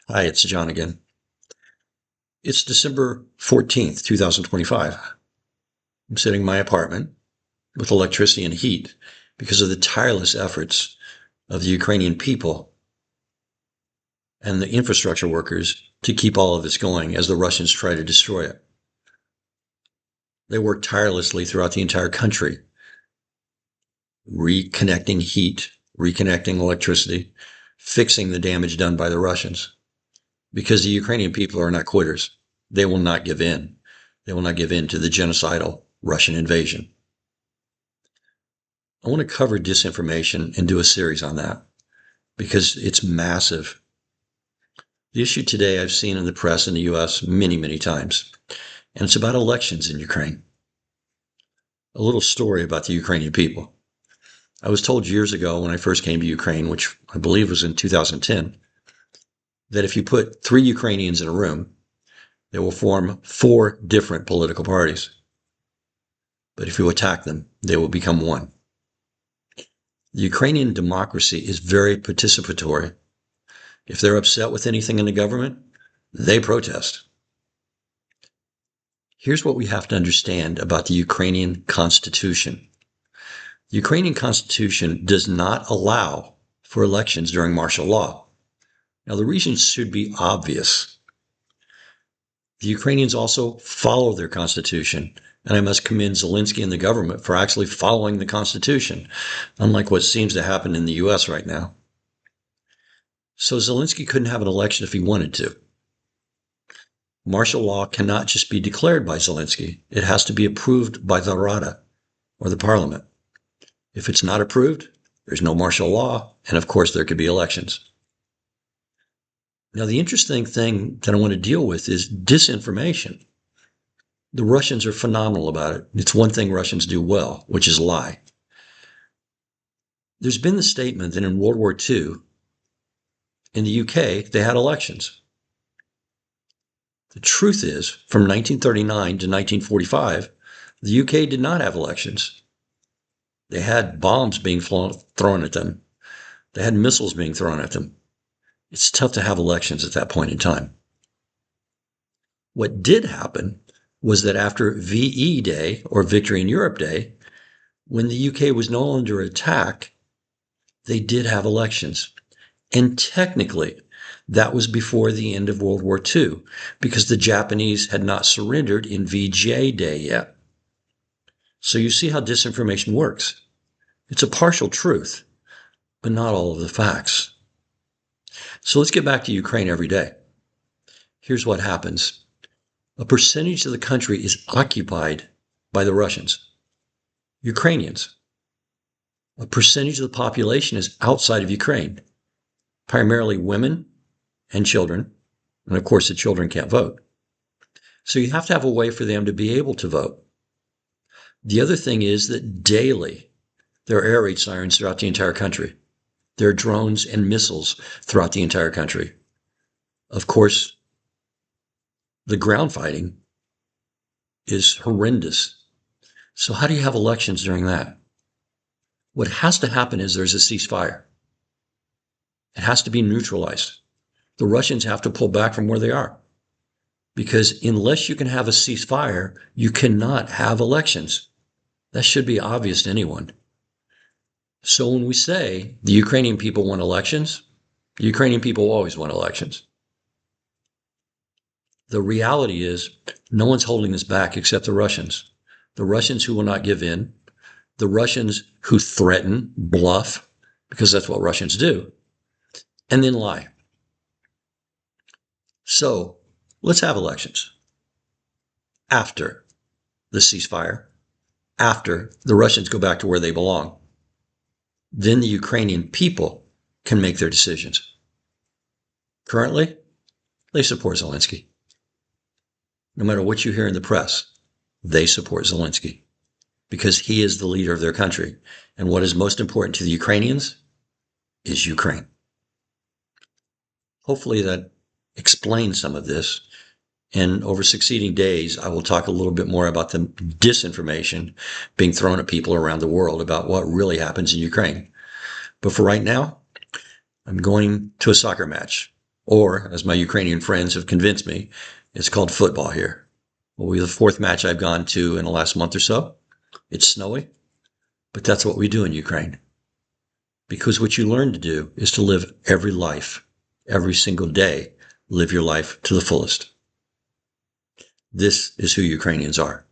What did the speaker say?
Hi, it's John again. It's December 14th, 2025. I'm sitting in my apartment with electricity and heat because of the tireless efforts of the Ukrainian people and the infrastructure workers to keep all of this going as the Russians try to destroy it. They work tirelessly throughout the entire country, reconnecting heat, reconnecting electricity, fixing the damage done by the Russians. Because the Ukrainian people are not quitters. They will not give in. They will not give in to the genocidal Russian invasion. I want to cover disinformation and do a series on that because it's massive. The issue today I've seen in the press in the US many, many times, and it's about elections in Ukraine. A little story about the Ukrainian people. I was told years ago when I first came to Ukraine, which I believe was in 2010, that if you put 3 Ukrainians in a room, they will form 4 different political parties. But if you attack them, they will become one. The Ukrainian democracy is very participatory. If they're upset with anything in the government, they protest. Here's what we have to understand about the Ukrainian constitution. The Ukrainian constitution does not allow for elections during martial law. Now, the reasons should be obvious. The Ukrainians also follow their constitution, and I must commend Zelensky and the government for actually following the constitution, unlike what seems to happen in the US right now. So Zelensky couldn't have an election if he wanted to. Martial law cannot just be declared by Zelensky. It has to be approved by the Rada, or the parliament. If it's not approved, there's no martial law, and of course there could be elections. Now, the interesting thing that I want to deal with is disinformation. The Russians are phenomenal about it. It's one thing Russians do well, which is lie. There's been the statement that in World War II, in the UK, they had elections. The truth is, from 1939 to 1945, the UK did not have elections. They had bombs being thrown at them. They had missiles being thrown at them. It's tough to have elections at that point in time. What did happen was that after VE Day, or Victory in Europe Day, when the UK was no longer under attack, they did have elections. And technically, that was before the end of World War II, because the Japanese had not surrendered in VJ Day yet. So you see how disinformation works. It's a partial truth, but not all of the facts. So let's get back to Ukraine every day. Here's what happens. A percentage of the country is occupied by the Russians, Ukrainians. A percentage of the population is outside of Ukraine, primarily women and children. And of course, the children can't vote. So you have to have a way for them to be able to vote. The other thing is that daily there are air raid sirens throughout the entire country. There are drones and missiles throughout the entire country. Of course, the ground fighting is horrendous. So how do you have elections during that? What has to happen is there's a ceasefire. It has to be neutralized. The Russians have to pull back from where they are. Because unless you can have a ceasefire, you cannot have elections. That should be obvious to anyone. So when we say the Ukrainian people want elections, the Ukrainian people always want elections. The reality is no one's holding this back except the Russians. The Russians who will not give in, the Russians who threaten, bluff, because that's what Russians do, and then lie. So let's have elections after the ceasefire, after the Russians go back to where they belong. Then the Ukrainian people can make their decisions. Currently, they support Zelensky. No matter what you hear in the press, they support Zelensky because he is the leader of their country. And what is most important to the Ukrainians is Ukraine. Hopefully that explains some of this. And over succeeding days, I will talk a little bit more about the disinformation being thrown at people around the world about what really happens in Ukraine. But for right now, I'm going to a soccer match. Or, as my Ukrainian friends have convinced me, it's called football here. Well, the fourth match I've gone to in the last month or so. It's snowy, but that's what we do in Ukraine. Because what you learn to do is to live every life, every single day, live your life to the fullest. This is who Ukrainians are.